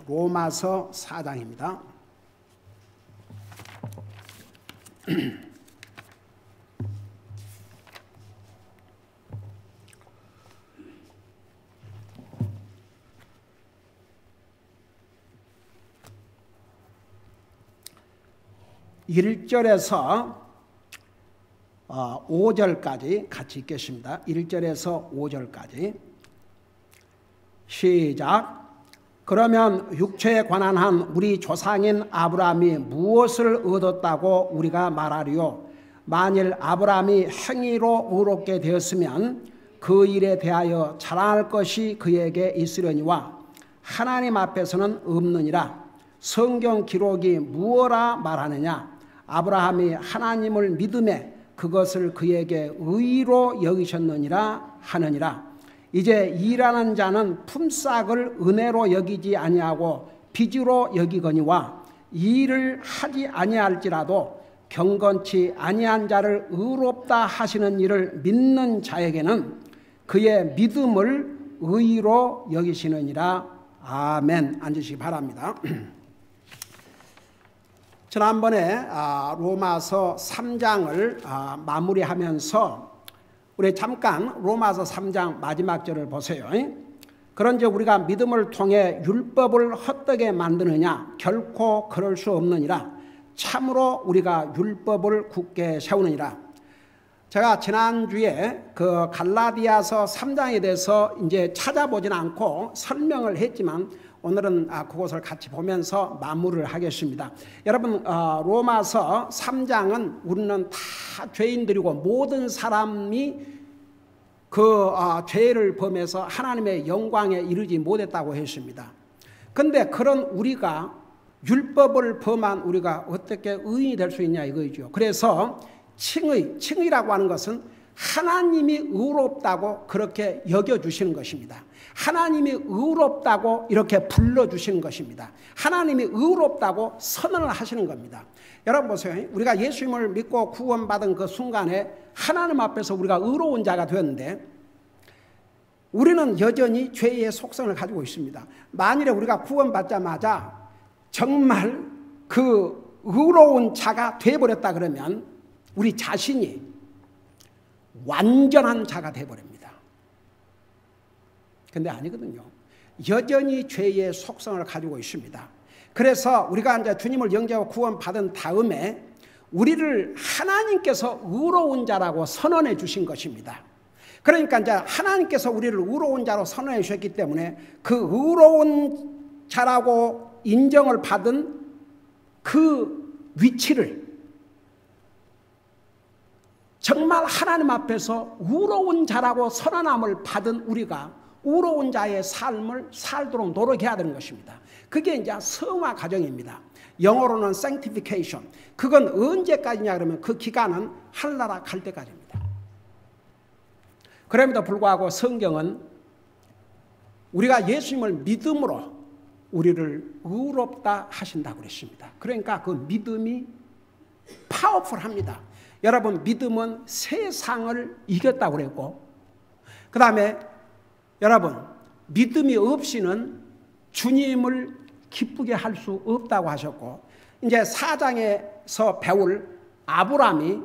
로마서 4장입니다. (1절에서) 5절까지 같이 읽겠습니다. 1절에서 5절까지 시작. 그러면 육체에 관한 한 우리 조상인 아브라함이 무엇을 얻었다고 우리가 말하리요? 만일 아브라함이 행위로 의롭게 되었으면 그 일에 대하여 자랑할 것이 그에게 있으려니와 하나님 앞에서는 없느니라. 성경 기록이 무엇라 말하느냐? 아브라함이 하나님을 믿음에 그것을 그에게 의로 여기셨느니라 하느니라. 이제 일하는 자는 품삯을 은혜로 여기지 아니하고 빚으로 여기거니와 일을 하지 아니할지라도 경건치 아니한 자를 의롭다 하시는 일을 믿는 자에게는 그의 믿음을 의로 여기시느니라. 아멘. 앉으시기 바랍니다. 지난번에 로마서 3장을 마무리하면서 우리 잠깐 로마서 3장 마지막 절을 보세요. 그런즉 우리가 믿음을 통해 율법을 헛되게 만드느냐? 결코 그럴 수 없느니라. 참으로 우리가 율법을 굳게 세우느니라. 제가 지난주에 그 갈라디아서 3장에 대해서 이제 찾아보진 않고 설명을 했지만 오늘은 그것을 같이 보면서 마무리를 하겠습니다. 여러분, 로마서 3장은 우리는 다 죄인들이고 모든 사람이 그 죄를 범해서 하나님의 영광에 이르지 못했다고 했습니다. 그런데 그런 우리가 율법을 범한 우리가 어떻게 의인이 될 수 있냐 이거죠. 그래서 칭의라고 하는 것은 하나님이 의롭다고 그렇게 여겨주시는 것입니다. 하나님이 의롭다고 이렇게 불러주시는 것입니다. 하나님이 의롭다고 선언을 하시는 겁니다. 여러분 보세요. 우리가 예수님을 믿고 구원받은 그 순간에 하나님 앞에서 우리가 의로운 자가 되었는데 우리는 여전히 죄의 속성을 가지고 있습니다. 만일에 우리가 구원받자마자 정말 그 의로운 자가 되어버렸다 그러면 우리 자신이 완전한 자가 되어버립니다. 그런데 아니거든요. 여전히 죄의 속성을 가지고 있습니다. 그래서 우리가 이제 주님을 영접하고 구원받은 다음에 우리를 하나님께서 의로운 자라고 선언해 주신 것입니다. 그러니까 이제 하나님께서 우리를 의로운 자로 선언해 주셨기 때문에 그 의로운 자라고 인정을 받은 그 위치를 정말 하나님 앞에서 의로운 자라고 선언함을 받은 우리가 의로운 자의 삶을 살도록 노력해야 되는 것입니다. 그게 이제 성화 과정입니다. 영어로는 sanctification. 그건 언제까지냐 그러면 그 기간은 하늘나라 갈 때까지입니다. 그럼에도 불구하고 성경은 우리가 예수님을 믿음으로 우리를 의롭다 하신다고 그랬습니다. 그러니까 그 믿음이 파워풀합니다. 여러분, 믿음은 세상을 이겼다고 그랬고, 그 다음에 여러분, 믿음이 없이는 주님을 기쁘게 할 수 없다고 하셨고, 이제 4장에서 배울 아브라함이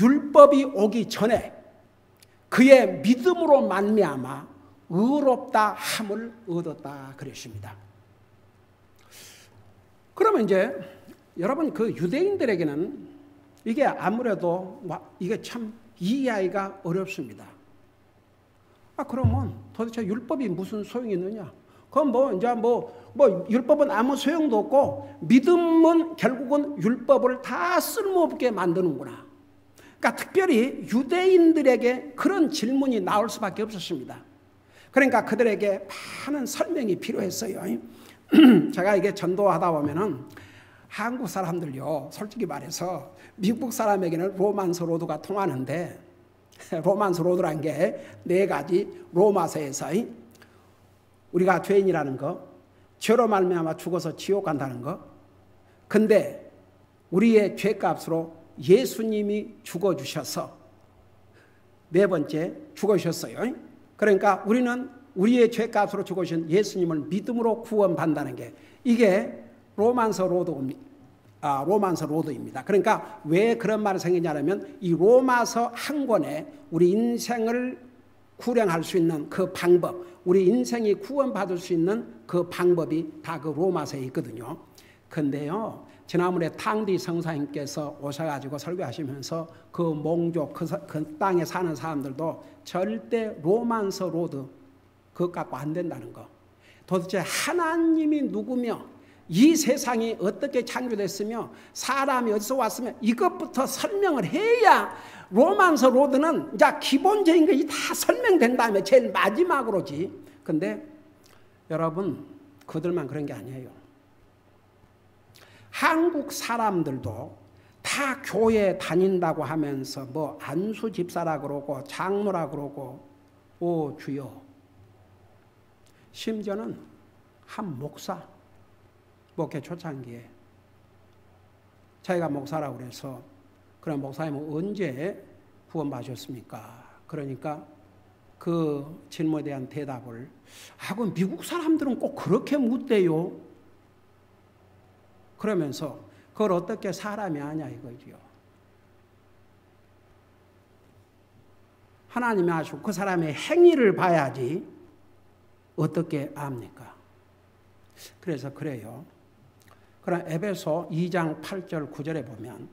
율법이 오기 전에 그의 믿음으로 말미암아 의롭다 함을 얻었다 그랬습니다. 그러면 이제 여러분, 그 유대인들에게는 이게 아무래도 이게 참 이해하기가 어렵습니다. 그러면 도대체 율법이 무슨 소용이 있느냐? 그럼 이제 율법은 아무 소용도 없고 믿음은 결국은 율법을 다 쓸모없게 만드는구나. 그러니까 특별히 유대인들에게 그런 질문이 나올 수밖에 없었습니다. 그러니까 그들에게 많은 설명이 필요했어요. 제가 이게 전도하다 보면은 한국 사람들요, 솔직히 말해서 미국 사람에게는 로만서 로드가 통하는데, 로만서 로드란 게 4가지 로마서에서 우리가 죄인이라는 거, 죄로 말미암아 죽어서 지옥 간다는 거, 근데 우리의 죄값으로 예수님이 죽어주셔서 4번째 죽으셨어요. 그러니까 우리는 우리의 죄값으로 죽으신 예수님을 믿음으로 구원받는다는 게 이게 로마서 로드입니다. 그러니까 왜 그런 말이 생기냐면 이 로마서 한 권에 우리 인생을 구령할 수 있는 그 방법, 우리 인생이 구원받을 수 있는 그 방법이 다 그 로마서에 있거든요. 근데요, 지난번에 탕디 성사님께서 오셔가지고 설교하시면서 그 몽족, 그 땅에 사는 사람들도 절대 로마서 로드 그것 갖고 안 된다는 거. 도대체 하나님이 누구며 이 세상이 어떻게 창조됐으며 사람이 어디서 왔으며 이것부터 설명을 해야 로마서 로드는 이제 기본적인 것이 다 설명된 다음에 제일 마지막으로지. 근데 여러분, 그들만 그런 게 아니에요. 한국 사람들도 다 교회 다닌다고 하면서 뭐 안수 집사라 그러고 장로라 그러고 오 주여, 심지어는 한 목사 목회 초창기에 자기가 목사라고 그래서 그럼 목사님은 언제 구원받으셨습니까? 그러니까 그 질문에 대한 대답을 하고 미국 사람들은 꼭 그렇게 묻대요. 그러면서 그걸 어떻게 사람이 아냐 이거지요. 하나님이 아시고 그 사람의 행위를 봐야지 어떻게 압니까? 그래서 그래요. 그럼 에베소 2장 8절 9절에 보면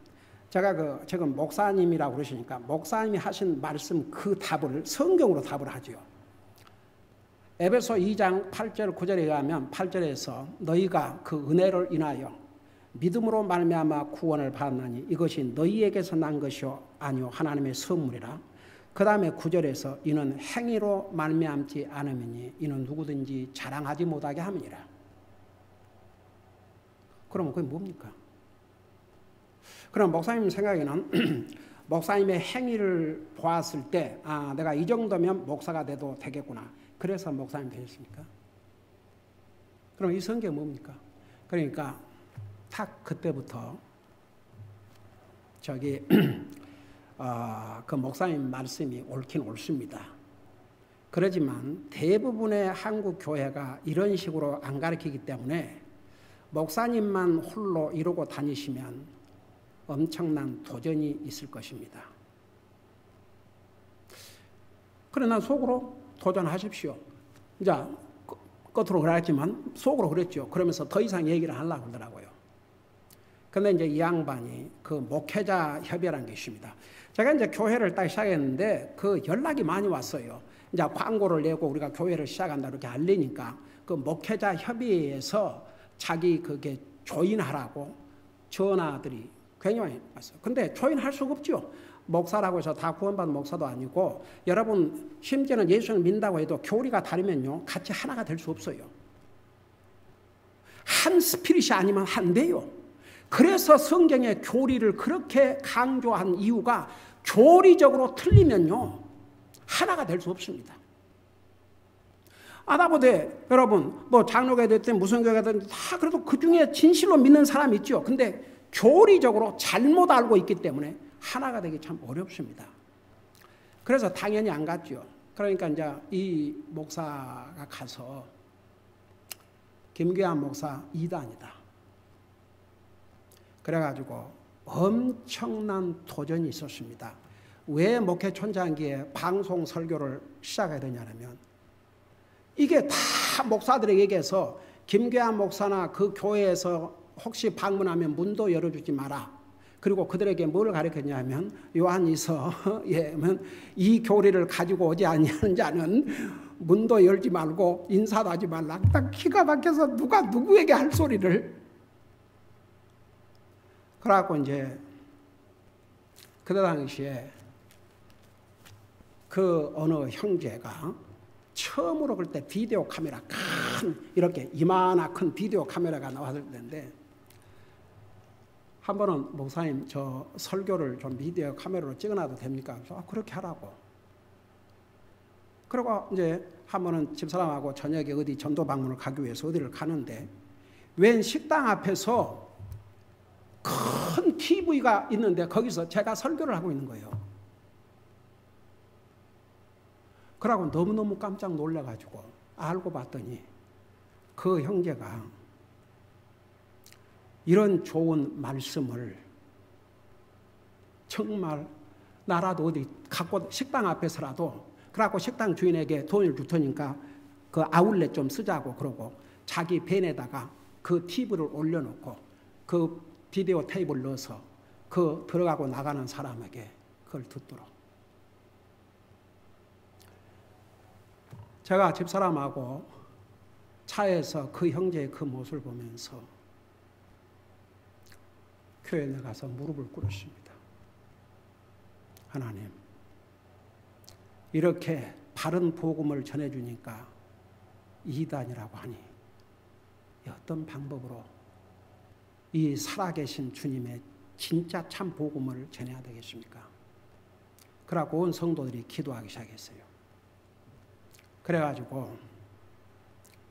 제가 지금 목사님이라고 그러시니까 목사님이 하신 말씀 그 답을 성경으로 답을 하죠. 에베소 2장 8절 9절에 의하면 8절에서 너희가 그 은혜를 인하여 믿음으로 말미암아 구원을 받았나니 이것이 너희에게서 난 것이요 아니요 하나님의 선물이라. 그 다음에 9절에서 이는 행위로 말미암지 않으니 이는 누구든지 자랑하지 못하게 함이니라. 그러면 그게 뭡니까? 그럼 목사님 생각에는 목사님의 행위를 보았을 때 아, 내가 이 정도면 목사가 돼도 되겠구나. 그래서 목사님 되셨습니까? 그럼 이 성경이 뭡니까? 그러니까 딱 그때부터 그 목사님 말씀이 옳긴 옳습니다. 그러지만 대부분의 한국 교회가 이런 식으로 안 가르치기 때문에 목사님만 홀로 이러고 다니시면 엄청난 도전이 있을 것입니다. 그러나 속으로 도전하십시오. 이제 겉으로 그랬지만 속으로 그랬죠. 그러면서 더 이상 얘기를 하려고 그러더라고요. 근데 이제 이 양반이 그 목회자 협의라는 게 있습니다. 제가 이제 교회를 딱 시작했는데 그 연락이 많이 왔어요. 이제 광고를 내고 우리가 교회를 시작한다 이렇게 알리니까 그 목회자 협의회에서 자기 그게 조인하라고 전화들이 굉장히 많이 왔어요. 근데 조인할 수가 없죠. 목사라고 해서 다 구원받은 목사도 아니고 여러분 심지어는 예수를 믿는다고 해도 교리가 다르면요 같이 하나가 될 수 없어요. 한 스피릿이 아니면 안 돼요. 그래서 성경의 교리를 그렇게 강조한 이유가 교리적으로 틀리면요 하나가 될 수 없습니다. 아다보되 여러분 뭐 장로가 됐든 무슨 교회가 됐든 다 그래도 그 중에 진실로 믿는 사람이 있죠. 근데 교리적으로 잘못 알고 있기 때문에 하나가 되기 참 어렵습니다. 그래서 당연히 안 갔죠. 그러니까 이제 이 목사가 가서 김규환 목사 2단이다. 그래가지고 엄청난 도전이 있었습니다. 왜 목회 촌장기에 방송 설교를 시작해야 되냐면 이게 다 목사들에게 얘기해서 김규환 목사나 그 교회에서 혹시 방문하면 문도 열어주지 마라. 그리고 그들에게 뭘 가르쳤냐면 요한이서에 이 교리를 가지고 오지 않냐는 자는 문도 열지 말고 인사도 하지 말라. 딱 기가 막혀서 누가 누구에게 할 소리를. 그래갖고 이제 그때 당시에 그 어느 형제가 처음으로 그때 비디오 카메라 큰 이렇게 이만한 큰 비디오 카메라가 나왔을 때인데 한 번은 목사님 저 설교를 좀 비디오 카메라로 찍어놔도 됩니까? 그래서 그렇게 하라고. 그리고 이제 한 번은 집사람하고 저녁에 어디 전도 방문을 가기 위해서 어디를 가는데 웬 식당 앞에서 큰 TV가 있는데 거기서 제가 설교를 하고 있는 거예요. 그러고 너무너무 깜짝 놀라가지고 알고 봤더니 그 형제가 이런 좋은 말씀을 정말 나라도 어디 갖고 식당 앞에서라도 그래갖고 식당 주인에게 돈을 줄 테니까 그 아울렛 좀 쓰자고 그러고 자기 밴에다가 그 TV를 올려놓고 그 비디오 테이프를 넣어서 그 들어가고 나가는 사람에게 그걸 듣도록. 제가 집사람하고 차에서 그 형제의 그 모습을 보면서 교회에 나가서 무릎을 꿇었습니다. 하나님, 이렇게 바른 복음을 전해주니까 이단이라고 하니 어떤 방법으로 이 살아계신 주님의 진짜 참 복음을 전해야 되겠습니까? 그래갖고 온 성도들이 기도하기 시작했어요. 그래가지고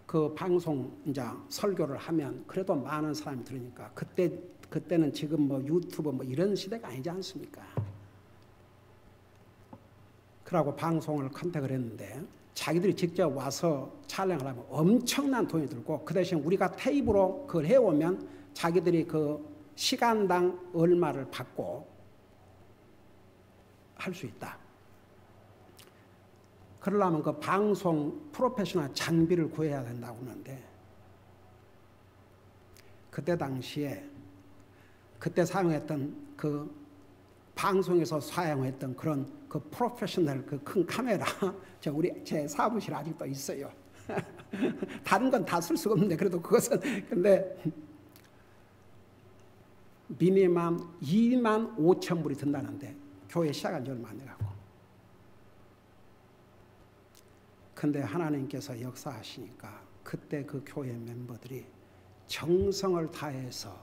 그 방송 이제 설교를 하면 그래도 많은 사람이 들으니까 그때는 지금 뭐 유튜브 뭐 이런 시대가 아니지 않습니까? 그러고 방송을 컨택을 했는데 자기들이 직접 와서 촬영을 하면 엄청난 돈이 들고 그 대신 우리가 테이프로 그걸 해오면 자기들이 그 시간당 얼마를 받고 할 수 있다. 그러려면 그 방송 프로페셔널 장비를 구해야 된다고 하는데 그때 당시에 그때 사용했던 그 방송에서 사용했던 그런 그 프로페셔널 그 큰 카메라 제 사무실 아직도 있어요. 다른 건 다 쓸 수가 없는데 그래도 그것은 근데 미니멈 2만 5천 불이 든다는데 교회 시작한 지 얼마 안 돼가고 근데 하나님께서 역사하시니까 그때 그 교회 멤버들이 정성을 다해서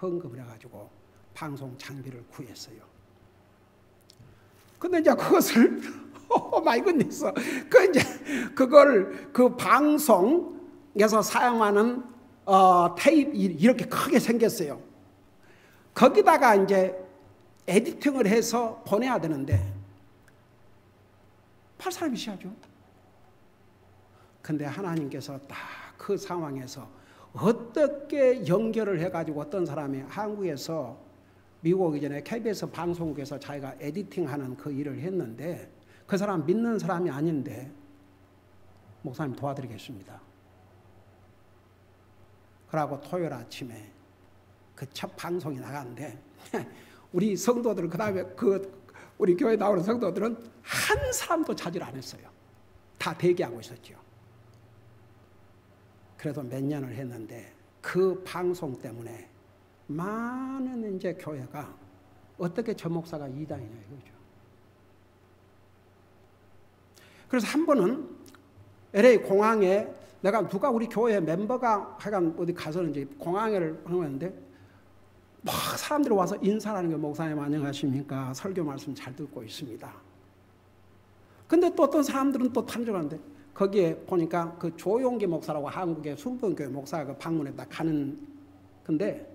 헌금을 해가지고 방송 장비를 구했어요. 근데 이제 그것을 마이 굿니스 그걸 그 방송에서 사용하는 테이프 이렇게 크게 생겼어요. 거기다가 이제 에디팅을 해서 보내야 되는데 팔 사람이 있어야죠. 근데 하나님께서 딱 그 상황에서 어떻게 연결을 해가지고 어떤 사람이 한국에서 미국 오기 전에 KBS 방송국에서 자기가 에디팅하는 그 일을 했는데 그 사람 믿는 사람이 아닌데 목사님 도와드리겠습니다. 그러고 토요일 아침에 그 첫 방송이 나갔는데 우리 성도들은 그 다음에 우리 교회 나오는 성도들은 한 사람도 차지를 안 했어요. 다 대기하고 있었죠. 그래도 몇 년을 했는데 그 방송 때문에 많은 이제 교회가 어떻게 저 목사가 이단이냐 이거죠. 그래서 한 번은 LA 공항에 내가 누가 우리 교회 멤버가 하여간 어디 가서 이제 공항에를 하는데 막 사람들이 와서 인사하는 게 목사님 안녕하십니까 설교 말씀 잘 듣고 있습니다. 근데 또 어떤 사람들은 또 탄정하는데 거기에 보니까 그 조용기 목사라고 한국의 순복음교회 목사가 그 방문했다 가는 근데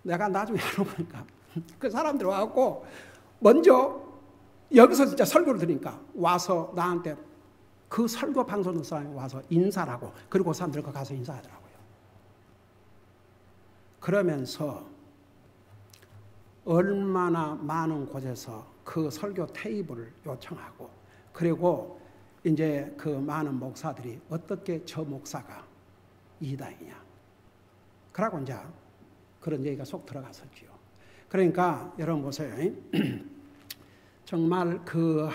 내가 나중에 알아보니까 그 사람들이 와갖고 먼저 여기서 진짜 설교를 들으니까 와서 나한테 그 설교 방송 듣는 사람이 와서 인사를 하고 그리고 그 사람들 가서 인사하더라고요. 그러면서 얼마나 많은 곳에서 그 설교 테이블을 요청하고 그리고 이제 그 많은 목사들이 어떻게 저 목사가 이단이냐. 그러고 이제 그런 얘기가 속 들어갔었지요. 그러니까 여러분 보세요. 정말 그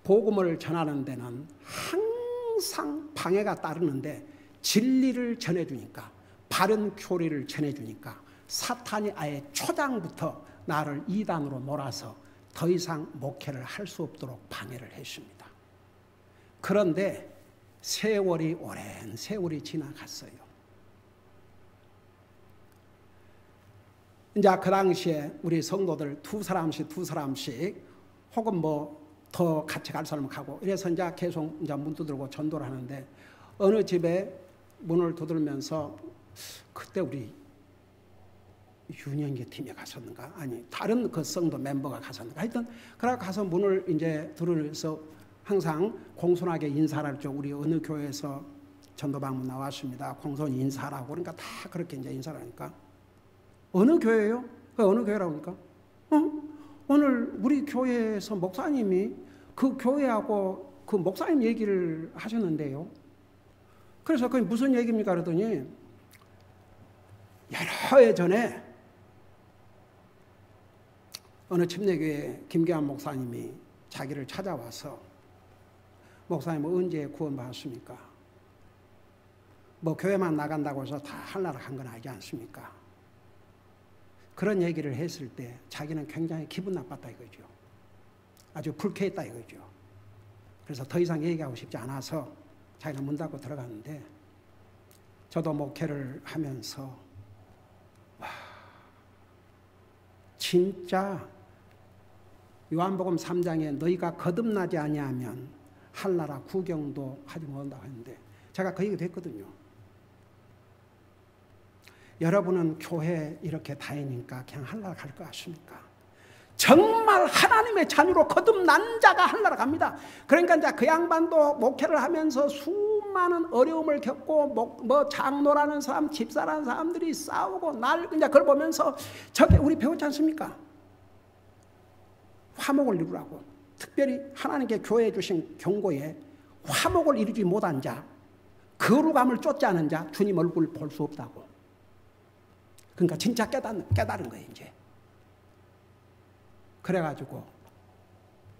복음을 전하는 데는 항상 방해가 따르는데 진리를 전해주니까 바른 교리를 전해주니까 사탄이 아예 초장부터 나를 이단으로 몰아서 더 이상 목회를 할 수 없도록 방해를 했습니다. 그런데 오랜 세월이 지나갔어요. 이제 그 당시에 우리 성도들 두 사람씩 혹은 뭐 더 같이 갈 사람은 가고 이래서 이제 계속 이제 문 두드리고 전도를 하는데 어느 집에 문을 두드리면서 그때 우리 윤영계 팀에 갔었는가? 아니, 다른 그 성도 멤버가 갔었는가? 하여튼, 그래 가서 문을 이제 들으면서 항상 공손하게 인사를 했죠. 우리 어느 교회에서 전도방문 나왔습니다. 공손히 인사하라고. 그러니까 다 그렇게 이제 인사를 하니까. 어느 교회예요? 그 어느 교회라고 하니까? 오늘 우리 교회에서 목사님이 그 교회하고 그 목사님 얘기를 하셨는데요. 그래서 그게 무슨 얘기입니까? 그랬더니 여러 해 전에 어느 침례교회 김계환 목사님이 자기를 찾아와서 목사님 언제 구원받았습니까? 뭐 교회만 나간다고 해서 다 하늘나라 간 건 아니지 않습니까? 그런 얘기를 했을 때 자기는 굉장히 기분 나빴다 이거죠. 아주 불쾌했다 이거죠. 그래서 더 이상 얘기하고 싶지 않아서 자기는 문 닫고 들어갔는데 저도 목회를 하면서 와, 진짜 요한복음 3장에 너희가 거듭나지 아니하면 하늘나라 구경도 하지 못한다고 했는데 제가 그 얘기도 했거든요. 여러분은 교회 이렇게 다니니까 그냥 하늘나라 갈 것 같습니까? 정말 하나님의 자녀로 거듭난 자가 하늘나라 갑니다. 그러니까 이제 그 양반도 목회를 하면서 수많은 어려움을 겪고 뭐 장로라는 사람, 집사라는 사람들이 싸우고 이제 그걸 보면서 저게 우리 배웠지 않습니까? 화목을 이루라고. 특별히 하나님께 교회에 주신 경고에 화목을 이루지 못한 자, 거룩함을 쫓지 않은 자, 주님 얼굴 볼 수 없다고. 그러니까 진짜 깨달은 거예요, 이제. 그래가지고,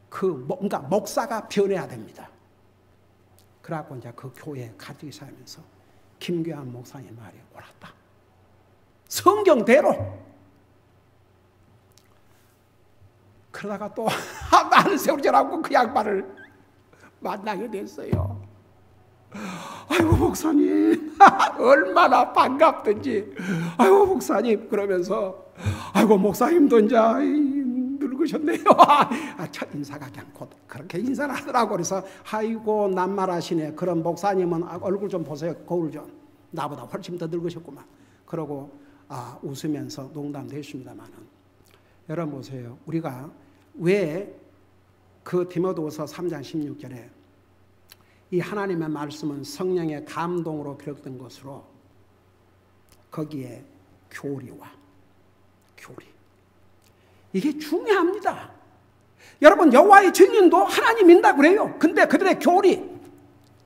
그러니까 목사가 변해야 됩니다. 그래갖고 이제 그 교회에 가득히 살면서 김계환 목사님 말이 옳았다. 성경대로. 그러다가 또 많은 세월이 지나고 그 양반을 만나게 됐어요. 아이고 목사님 얼마나 반갑든지. 아이고 목사님 그러면서 아이고 목사님도 이제 늙으셨네요. 첫 인사가 그냥 곧 그렇게 인사를 하더라고. 그래서 아이고 낱말하시네. 그럼 목사님은 얼굴 좀 보세요. 거울 좀. 나보다 훨씬 더 늙으셨구만. 그러고 웃으면서 농담도 했습니다마는 여러분 보세요. 우리가 왜 그 디모데후서 3장 16절에 이 하나님의 말씀은 성령의 감동으로 기록된 것으로 거기에 교리 이게 중요합니다. 여러분 여호와의 증인도 하나님 믿는다 그래요. 근데 그들의 교리,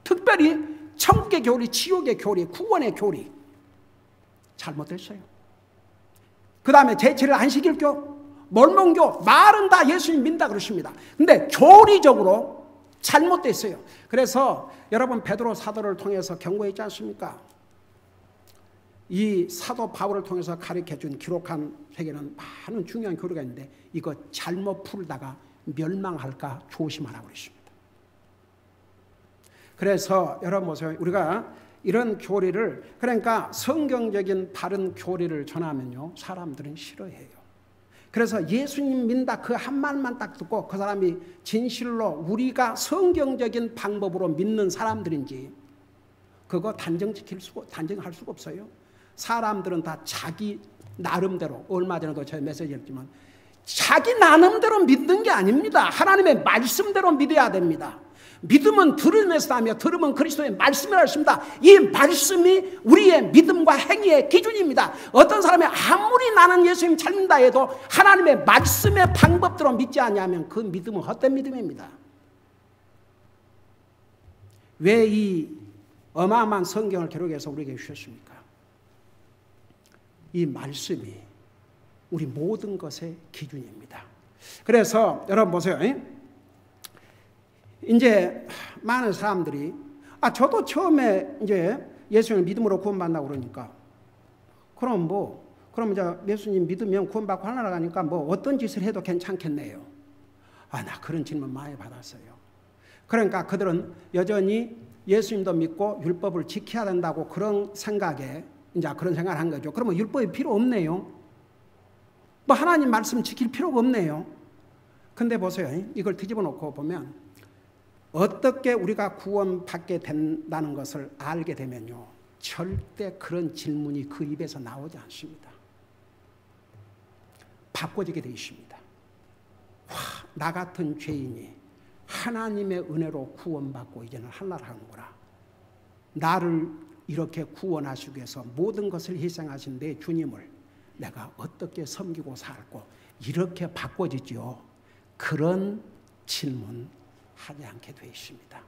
특별히 천국의 교리, 지옥의 교리, 구원의 교리 잘못됐어요. 그 다음에 제7일 안식일교, 몰몬교, 말은 다 예수님 믿는다 그러십니다. 근데 교리적으로 잘못됐어요. 그래서 여러분 베드로 사도를 통해서 경고했지 않습니까? 이 사도 바울을 통해서 가르쳐준 기록한 세계는 많은 중요한 교리가 있는데 이거 잘못 풀다가 멸망할까 조심하라고 그랬습니다. 그래서 여러분 보세요. 우리가 이런 교리를, 그러니까 성경적인 바른 교리를 전하면요 사람들은 싫어해요. 그래서 예수님 믿는다 그 한 말만 딱 듣고 그 사람이 진실로 우리가 성경적인 방법으로 믿는 사람들인지 그거 단정할 수가 없어요. 사람들은 다 자기 나름대로, 얼마 전에도 제가 메시지였지만 자기 나름대로 믿는 게 아닙니다. 하나님의 말씀대로 믿어야 됩니다. 믿음은 들음에서 나며 들음은 그리스도의 말씀이라 했습니다. 이 말씀이 우리의 믿음과 행위의 기준입니다. 어떤 사람이 아무리 나는 예수님 잘 믿는다 해도 하나님의 말씀의 방법대로 믿지 않냐면 그 믿음은 헛된 믿음입니다. 왜 이 어마어마한 성경을 기록해서 우리에게 주셨습니까? 이 말씀이 우리 모든 것의 기준입니다. 그래서 여러분 보세요. 이제 많은 사람들이 저도 처음에 이제 예수님을 믿음으로 구원받는다고 그러니까 그럼 이제 예수님 믿으면 구원받고 하늘나라 가니까 뭐 어떤 짓을 해도 괜찮겠네요. 나 그런 질문 많이 받았어요. 그러니까 그들은 여전히 예수님도 믿고 율법을 지켜야 된다고 그런 생각에 이제 그런 생각을 한 거죠. 그러면 율법이 필요 없네요. 뭐 하나님 말씀 지킬 필요가 없네요. 근데 보세요. 이걸 뒤집어 놓고 보면 어떻게 우리가 구원받게 된다는 것을 알게 되면요 절대 그런 질문이 그 입에서 나오지 않습니다. 바꿔지게 되어 있습니다. 와, 나 같은 죄인이 하나님의 은혜로 구원받고 이제는 하나를 하는구나. 나를 이렇게 구원하시기 위해서 모든 것을 희생하신 내 주님을 내가 어떻게 섬기고 살고 이렇게 바꿔지죠. 그런 질문 하지 않게 되어 있습니다.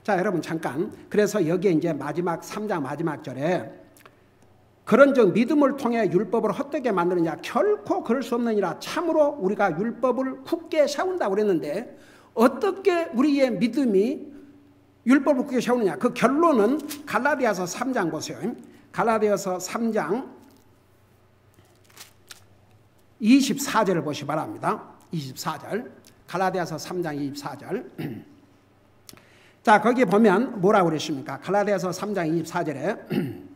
자, 여러분 잠깐, 그래서 여기에 이제 마지막 3장 마지막 절에 그런즉 믿음을 통해 율법을 헛되게 만드느냐 결코 그럴 수 없느니라. 참으로 우리가 율법을 굳게 세운다고 그랬는데 어떻게 우리의 믿음이 율법을 굳게 세우느냐. 그 결론은 갈라디아서 3장 보세요. 갈라디아서 3장 24절을 보시 바랍니다. 24절. 갈라디아서 3장 24절. 자, 거기 보면 뭐라고 그랬습니까? 갈라디아서 3장 24절에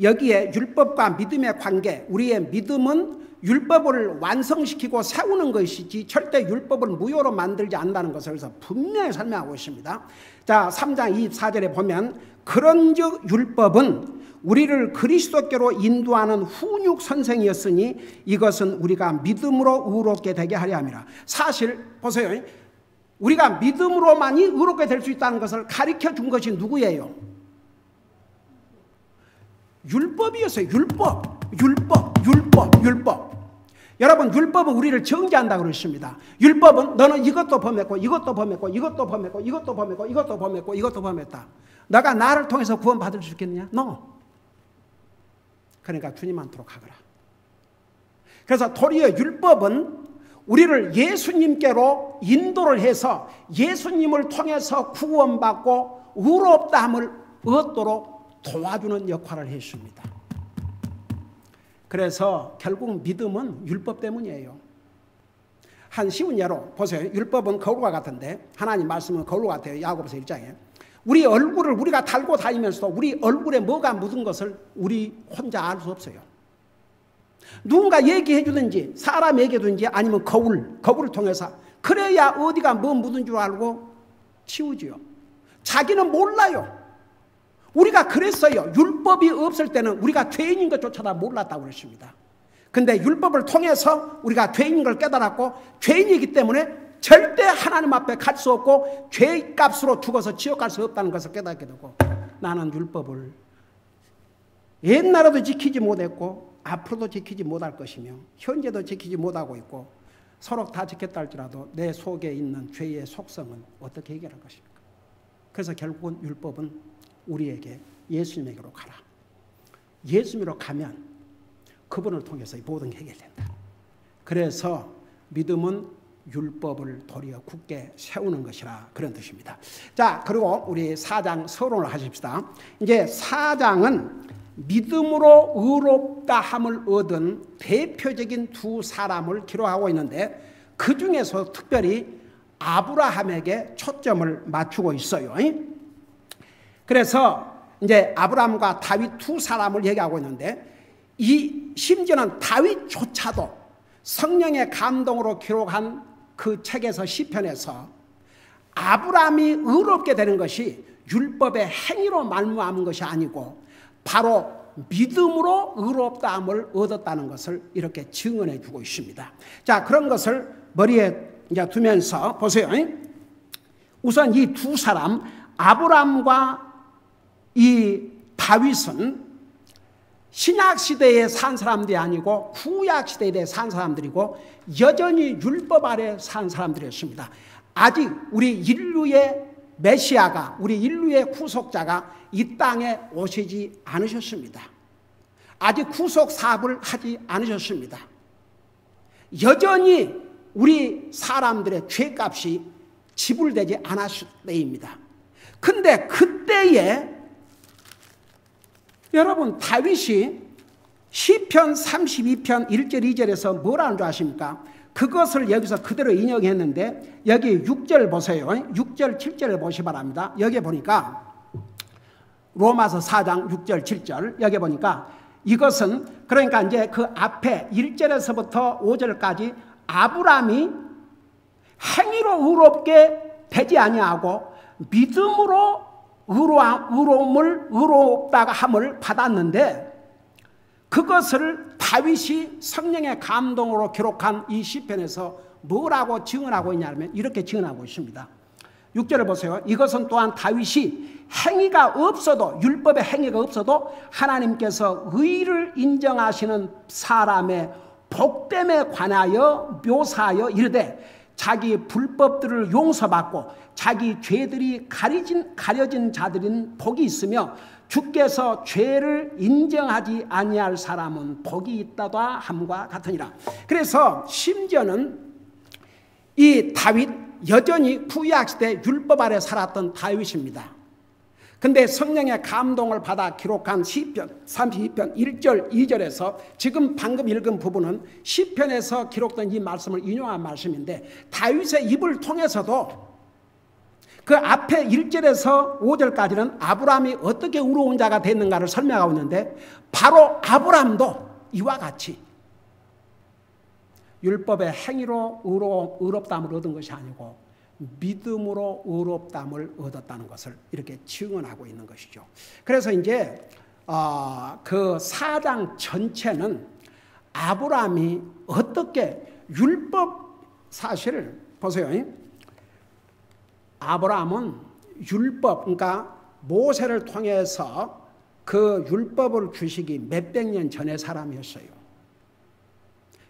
여기에 율법과 믿음의 관계, 우리의 믿음은 율법을 완성시키고 세우는 것이지 절대 율법을 무효로 만들지 않는다는 것을 그래서 분명히 설명하고 있습니다. 자, 3장 24절에 보면 그런즉 율법은 우리를 그리스도께로 인도하는 훈육 선생이었으니 이것은 우리가 믿음으로 의롭게 되게 하려 함이라. 사실 보세요. 우리가 믿음으로만이 의롭게 될 수 있다는 것을 가르쳐 준 것이 누구예요? 율법이었어요. 율법. 여러분, 율법은 우리를 정죄한다고 그랬습니다. 율법은 너는 이것도 범했고 이것도 범했고 이것도 범했고 이것도 범했고 이것도 범했고 이것도 범했다. 너가 나를 통해서 구원받을 수 있겠느냐? No. 그러니까 주님한테로 가거라. 그래서 도리어 율법은 우리를 예수님께로 인도를 해서 예수님을 통해서 구원받고 의롭다함을 얻도록 도와주는 역할을 했습니다. 그래서 결국 믿음은 율법 때문이에요. 한 쉬운 예로 보세요. 율법은 거울과 같은데 하나님 말씀은 거울 같아요. 야고보서 1장에. 우리 얼굴을 우리가 달고 다니면서도 우리 얼굴에 뭐가 묻은 것을 우리 혼자 알 수 없어요. 누군가 얘기해 주든지 사람 얘기해 주든지 아니면 거울을 통해서 그래야 어디가 뭐 묻은 줄 알고 치우지요. 자기는 몰라요. 우리가 그랬어요. 율법이 없을 때는 우리가 죄인인 것조차도 몰랐다고 그랬습니다. 근데 율법을 통해서 우리가 죄인인 걸 깨달았고 죄인이기 때문에 절대 하나님 앞에 갈 수 없고 죄값으로 죽어서 지옥 갈 수 없다는 것을 깨닫게 되고 나는 율법을 옛날에도 지키지 못했고 앞으로도 지키지 못할 것이며 현재도 지키지 못하고 있고 서로 다 지켰다 할지라도 내 속에 있는 죄의 속성은 어떻게 해결할 것입니까? 그래서 결국은 율법은 우리에게 예수님에게로 가라. 예수님으로 가면 그분을 통해서 모든 게 해결된다. 그래서 믿음은 율법을 도리어 굳게 세우는 것이라 그런 뜻입니다. 자, 그리고 우리 4장 서론을 하십시다. 이제 4장은 믿음으로 의롭다함을 얻은 대표적인 두 사람을 기록하고 있는데 그 중에서 특별히 아브라함에게 초점을 맞추고 있어요. 그래서 이제 아브라함과 다윗 두 사람을 얘기하고 있는데 이 심지어는 다윗조차도 성령의 감동으로 기록한 그 책에서 시편에서 아브라함이 의롭게 되는 것이 율법의 행위로 말미암은 것이 아니고 바로 믿음으로 의롭다함을 얻었다는 것을 이렇게 증언해 주고 있습니다. 자, 그런 것을 머리에 이제 두면서 보세요. 우선 이 두 사람 아브라함과 이 다윗은 신약시대에 산 사람들이 아니고 구약시대에 산 사람들이고 여전히 율법 아래 산 사람들이었습니다. 아직 우리 인류의 메시아가 우리 인류의 구속자가 이 땅에 오시지 않으셨습니다. 아직 구속 사업을 하지 않으셨습니다. 여전히 우리 사람들의 죄값이 지불되지 않았을 때입니다. 근데 그때에 여러분 다윗이 시편 32편 1절 2절에서 뭐라는 줄 아십니까? 그것을 여기서 그대로 인용했는데 여기 6절 보세요. 6절 7절을 보시 바랍니다. 여기 보니까 로마서 4장 6절 7절 여기 보니까 이것은 그러니까 이제 그 앞에 1절에서부터 5절까지 아브라함이 행위로 의롭게 되지 아니하고 믿음으로 의롭다가 함을 받았는데 그것을 다윗이 성령의 감동으로 기록한 이 시편에서 뭐라고 증언하고 있냐면 이렇게 증언하고 있습니다. 6절을 보세요. 이것은 또한 다윗이 행위가 없어도, 율법의 행위가 없어도 하나님께서 의를 인정하시는 사람의 복됨에 관하여 묘사하여 이르되 자기 불법들을 용서받고 자기 죄들이 가려진 자들은 복이 있으며 주께서 죄를 인정하지 아니할 사람은 복이 있다다 함과 같으니라. 그래서 심지어는 이 다윗, 여전히 구약시대 율법 아래 살았던 다윗입니다. 근데 성령의 감동을 받아 기록한 시편 32편 1절 2절에서 지금 방금 읽은 부분은 시편에서 기록된 이 말씀을 인용한 말씀인데, 다윗의 입을 통해서도 그 앞에 1절에서 5절까지는 아브라함이 어떻게 의로운 자가 됐는가를 설명하고 있는데, 바로 아브라함도 이와 같이 율법의 행위로 의롭다함을 얻은 것이 아니고 믿음으로 의롭다함을 얻었다는 것을 이렇게 증언하고 있는 것이죠. 그래서 이제 그 4장 전체는 아브라함이 어떻게 율법, 사실 보세요. 아브라함은 율법, 그러니까 모세를 통해서 그 율법을 주시기 몇백 년 전의 사람이었어요.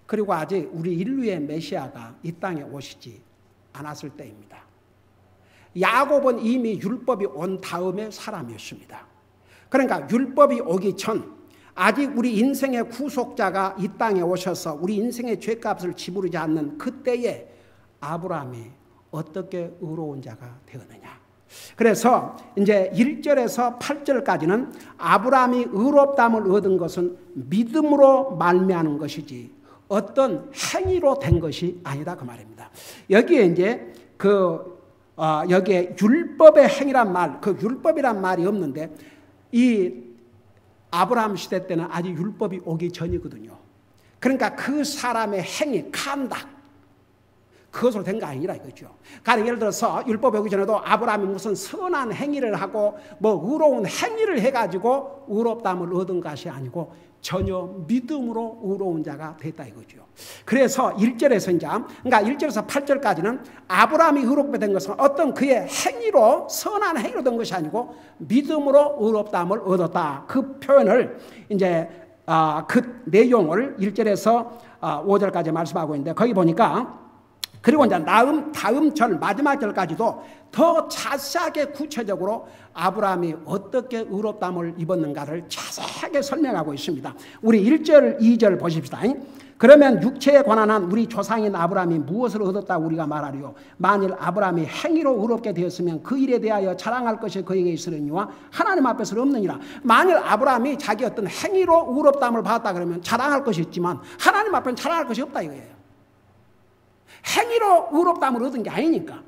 그리고 아직 우리 인류의 메시아가 이 땅에 오시지 않았을 때입니다. 야곱은 이미 율법이 온 다음의 사람이었습니다. 그러니까 율법이 오기 전, 아직 우리 인생의 구속자가 이 땅에 오셔서 우리 인생의 죄값을 지불하지 않는 그때에 아브라함이 어떻게 의로운 자가 되었느냐. 그래서 이제 1절에서 8절까지는 아브라함이 의롭다함을 얻은 것은 믿음으로 말미암은 것이지 어떤 행위로 된 것이 아니다, 그 말입니다. 여기에 이제 여기에 율법의 행위란 말, 그 율법이란 말이 없는데, 이 아브라함 시대 때는 아직 율법이 오기 전이거든요. 그러니까 그 사람의 행위, 칸닥, 그것으로 된 거 아니라 이거죠. 가령 예를 들어서 율법이 오기 전에도 아브라함이 무슨 선한 행위를 하고 뭐 의로운 행위를 해가지고 의롭다함을 얻은 것이 아니고 전혀 믿음으로 의로운 자가 됐다 이거죠. 그래서 1절에서 이제, 그러니까 1절에서 8절까지는 아브라함이 의롭게 된 것은 어떤 그의 행위로, 선한 행위로 된 것이 아니고 믿음으로 의롭다함을 얻었다. 그 표현을 이제 그 내용을 1절에서 5절까지 말씀하고 있는데, 거기 보니까 그리고 이제 다음 절 마지막 절까지도 더 자세하게 구체적으로 아브라함이 어떻게 의롭다함을 입었는가를 자세하게 설명하고 있습니다. 우리 1절, 2절 보십시다. 그러면 육체에 관한 한 우리 조상인 아브라함이 무엇을 얻었다고 우리가 말하리요? 만일 아브라함이 행위로 의롭게 되었으면 그 일에 대하여 자랑할 것이 그에게 있으려니와 하나님 앞에서는 없느니라. 만일 아브라함이 자기 어떤 행위로 의롭다함을 받았다 그러면 자랑할 것이 있지만 하나님 앞에는 자랑할 것이 없다 이거예요. 행위로 의롭다함을 얻은 게 아니니까.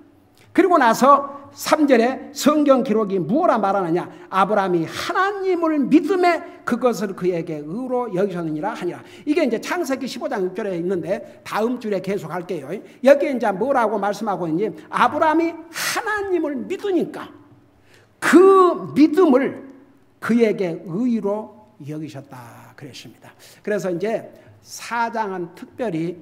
그리고 나서 3절에 성경 기록이 무엇라 말하느냐? 아브라함이 하나님을 믿음에 그것을 그에게 의로 여기셨느니라 하니라. 이게 이제 창세기 15장 6절에 있는데 다음 줄에 계속 할게요. 여기에 이제 뭐라고 말씀하고 있는지, 아브라함이 하나님을 믿으니까 그 믿음을 그에게 의로 여기셨다 그랬습니다. 그래서 이제 4장은 특별히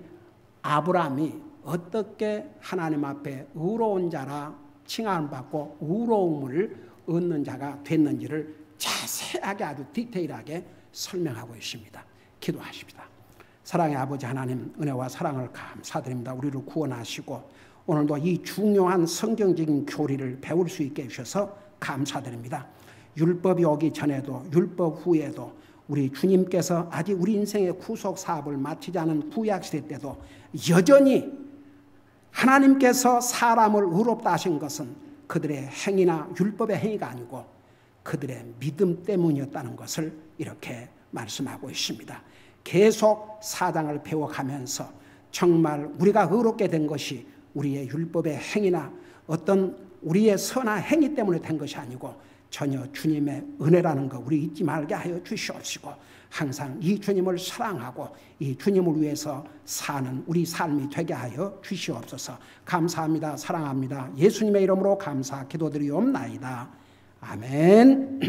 아브라함이 어떻게 하나님 앞에 의로운 자라 칭함을 받고 의로움을 얻는 자가 됐는지를 자세하게, 아주 디테일하게 설명하고 있습니다. 기도하십니다. 사랑의 아버지 하나님, 은혜와 사랑을 감사드립니다. 우리를 구원하시고 오늘도 이 중요한 성경적인 교리를 배울 수 있게 해주셔서 감사드립니다. 율법이 오기 전에도 율법 후에도 우리 주님께서 아직 우리 인생의 구속 사업을 마치지 않은 구약시대 때도 여전히 하나님께서 사람을 의롭다 하신 것은 그들의 행위나 율법의 행위가 아니고 그들의 믿음 때문이었다는 것을 이렇게 말씀하고 있습니다. 계속 4장을 배워가면서 정말 우리가 의롭게 된 것이 우리의 율법의 행위나 어떤 우리의 선한 행위 때문에 된 것이 아니고 전혀 주님의 은혜라는 거 우리 잊지 말게 하여 주시옵시고, 항상 이 주님을 사랑하고 이 주님을 위해서 사는 우리 삶이 되게 하여 주시옵소서. 감사합니다. 사랑합니다. 예수님의 이름으로 감사 기도드리옵나이다. 아멘.